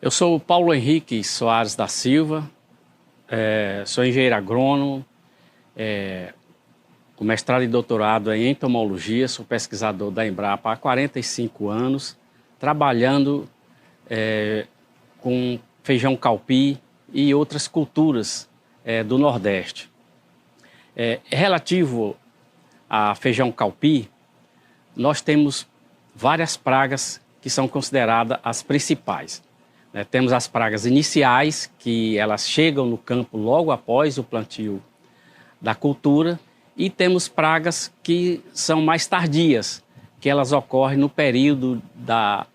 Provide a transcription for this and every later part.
Eu sou o Paulo Henrique Soares da Silva, sou engenheiro agrônomo, com mestrado e doutorado em entomologia, sou pesquisador da Embrapa há 45 anos, trabalhando com feijão calpi e outras culturas do Nordeste. Relativo a feijão calpi, nós temos várias pragas que são consideradas as principais. Temos as pragas iniciais, que elas chegam no campo logo após o plantio da cultura, e temos pragas que são mais tardias, que elas ocorrem no período da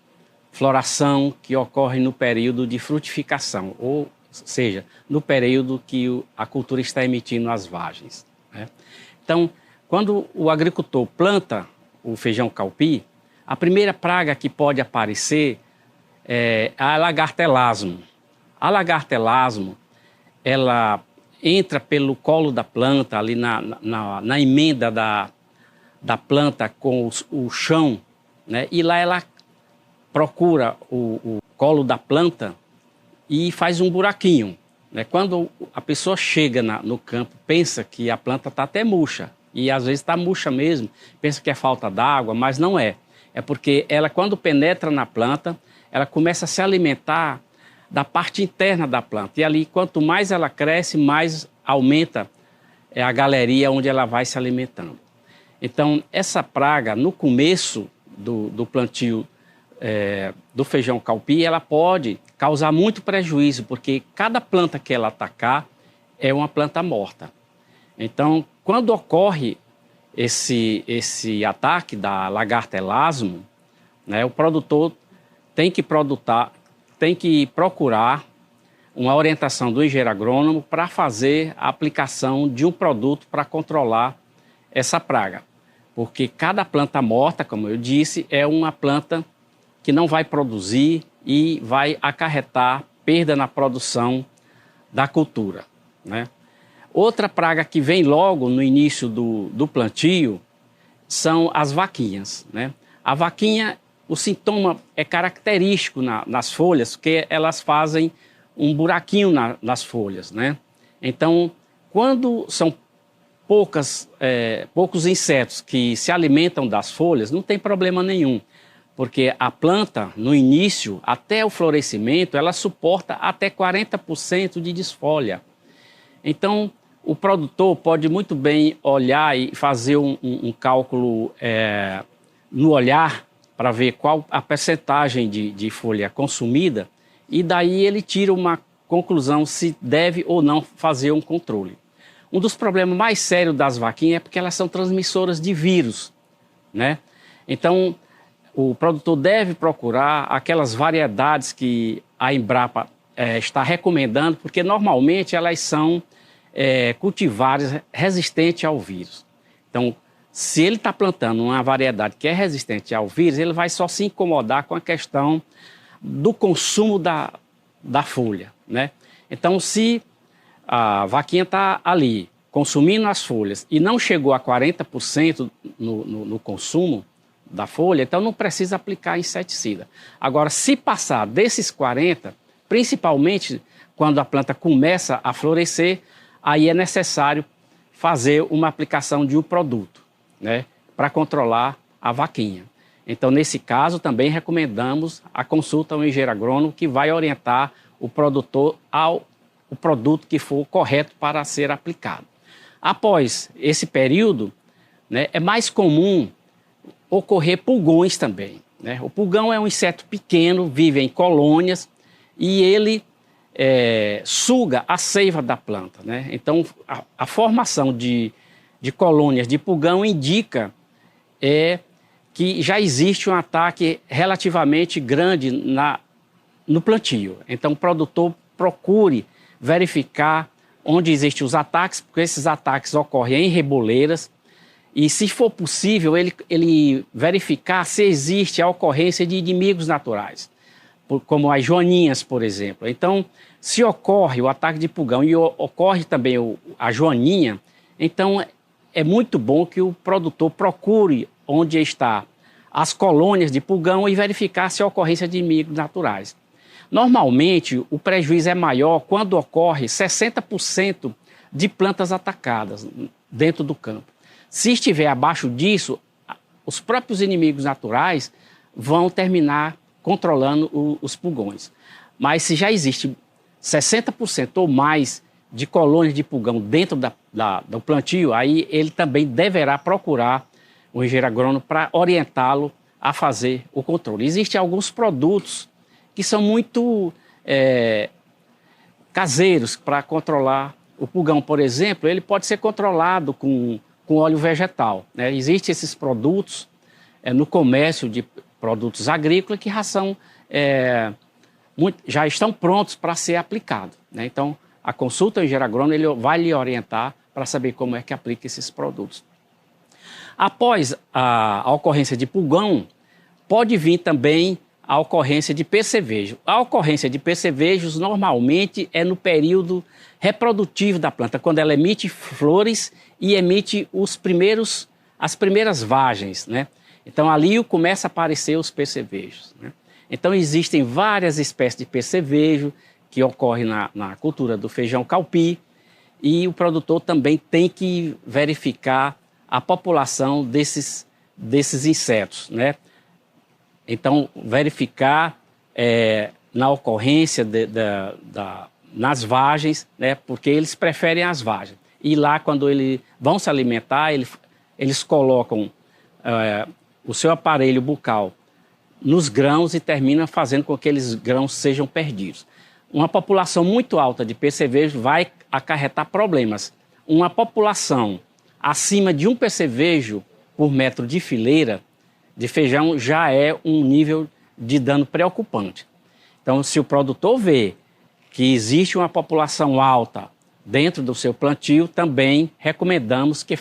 floração, que ocorre no período de frutificação, ou seja, no período que a cultura está emitindo as vagens. Então, quando o agricultor planta o feijão calpi, a primeira praga que pode aparecer é a lagarta elasmo. A lagarta elasmo, ela entra pelo colo da planta, ali na emenda da planta com o chão, né? E lá ela procura o colo da planta e faz um buraquinho. Quando a pessoa chega no campo, pensa que a planta está até murcha, e às vezes está murcha mesmo, pensa que é falta d'água, mas não é. É porque ela, quando penetra na planta, ela começa a se alimentar da parte interna da planta. E ali, quanto mais ela cresce, mais aumenta a galeria onde ela vai se alimentando. Então, essa praga, no começo do plantio do feijão calpi, ela pode causar muito prejuízo, porque cada planta que ela atacar é uma planta morta. Então, quando ocorre esse ataque da lagarta elasmo, o produtor tem que procurar uma orientação do engenheiro agrônomo para fazer a aplicação de um produto para controlar essa praga. Porque cada planta morta, como eu disse, é uma planta que não vai produzir e vai acarretar perda na produção da cultura. Outra praga que vem logo no início do plantio são as vaquinhas. A vaquinha, o sintoma é característico nas folhas, porque elas fazem um buraquinho nas folhas. Então, quando são poucos insetos que se alimentam das folhas, não tem problema nenhum, porque a planta, no início, até o florescimento, ela suporta até 40% de desfolha. Então, o produtor pode muito bem olhar e fazer um cálculo no olhar para ver qual a percentagem de folha consumida, e daí ele tira uma conclusão se deve ou não fazer um controle. Um dos problemas mais sérios das vaquinhas é porque elas são transmissoras de vírus. Então, o produtor deve procurar aquelas variedades que a Embrapa está recomendando, porque normalmente elas são cultivares resistentes ao vírus. Então, se ele está plantando uma variedade que é resistente ao vírus, ele vai só se incomodar com a questão do consumo da folha. Então, se a vaquinha está ali consumindo as folhas e não chegou a 40% no consumo da folha, então não precisa aplicar inseticida. Agora, se passar desses 40%, principalmente quando a planta começa a florescer, aí é necessário fazer uma aplicação de um produto, para controlar a vaquinha. Então, nesse caso, também recomendamos a consulta ao engenheiro agrônomo, que vai orientar o produtor ao produto que for correto para ser aplicado. Após esse período, é mais comum ocorrer pulgões também. O pulgão é um inseto pequeno, vive em colônias, e ele suga a seiva da planta. Então, a formação de colônias de pulgão indica que já existe um ataque relativamente grande no plantio. Então, o produtor procure verificar onde existem os ataques, porque esses ataques ocorrem em reboleiras, e, se for possível, ele verificar se existe a ocorrência de inimigos naturais, como as joaninhas, por exemplo. Então, se ocorre o ataque de pulgão e ocorre também a joaninha, então é muito bom que o produtor procure onde está as colônias de pulgão e verificar se há ocorrência de inimigos naturais. Normalmente, o prejuízo é maior quando ocorre 60% de plantas atacadas dentro do campo. Se estiver abaixo disso, os próprios inimigos naturais vão terminar controlando os pulgões. Mas se já existe 60% ou mais de colônias de pulgão dentro do plantio, aí ele também deverá procurar o engenheiro agrônomo para orientá-lo a fazer o controle. Existem alguns produtos que são muito caseiros para controlar o pulgão. Por exemplo, ele pode ser controlado com óleo vegetal, né? Existem esses produtos no comércio de produtos agrícolas que já estão prontos para ser aplicados, né? Então, a consulta ao engenheiro agrônomo ele vai lhe orientar para saber como é que aplica esses produtos. Após a ocorrência de pulgão, pode vir também a ocorrência de percevejo. A ocorrência de percevejos normalmente é no período reprodutivo da planta, quando ela emite flores e emite as primeiras vagens, né? Então ali começa a aparecer os percevejos, né? Então existem várias espécies de percevejo que ocorrem na cultura do feijão calpi, e o produtor também tem que verificar a população desses insetos, né? Então, verificar na ocorrência nas vagens, né? Porque eles preferem as vagens. E lá, quando eles vão se alimentar, eles colocam o seu aparelho bucal nos grãos e terminam fazendo com que aqueles grãos sejam perdidos. Uma população muito alta de percevejo vai acarretar problemas. Uma população acima de um percevejo por metro de fileira de feijão já é um nível de dano preocupante. Então, se o produtor vê que existe uma população alta dentro do seu plantio, também recomendamos que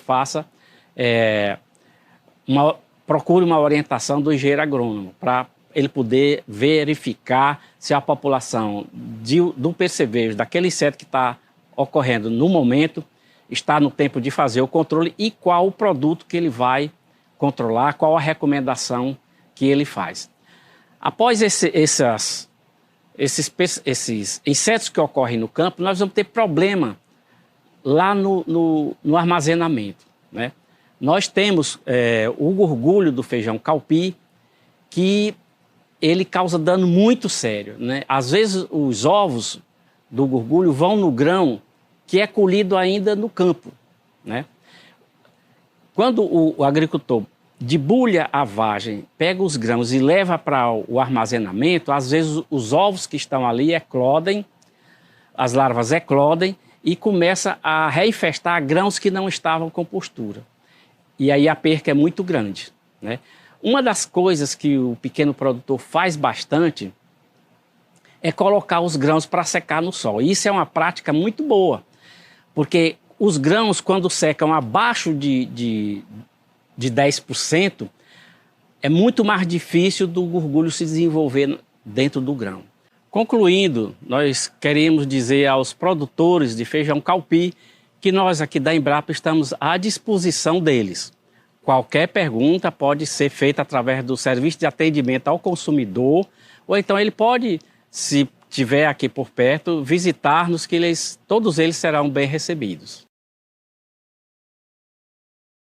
procure uma orientação do engenheiro agrônomo para ele poder verificar se a população do percevejo, daquele inseto que está ocorrendo no momento, está no tempo de fazer o controle e qual o produto que ele vai controlar, qual a recomendação que ele faz. Após esses insetos que ocorrem no campo, nós vamos ter problema lá no armazenamento, né? Nós temos o gorgulho do feijão calpi, que ele causa dano muito sério, né? Às vezes os ovos do gorgulho vão no grão que é colhido ainda no campo, né? Quando o agricultor debulha a vagem, pega os grãos e leva para o armazenamento, às vezes os ovos que estão ali eclodem, as larvas eclodem e começa a reinfestar grãos que não estavam com postura. E aí a perca é muito grande, né? Uma das coisas que o pequeno produtor faz bastante é colocar os grãos para secar no sol. Isso é uma prática muito boa, porque os grãos, quando secam abaixo de 10%, é muito mais difícil do gorgulho se desenvolver dentro do grão. Concluindo, nós queremos dizer aos produtores de feijão calpi que nós aqui da Embrapa estamos à disposição deles. Qualquer pergunta pode ser feita através do serviço de atendimento ao consumidor, ou então ele pode, se estiver aqui por perto, visitar-nos, que todos eles serão bem recebidos.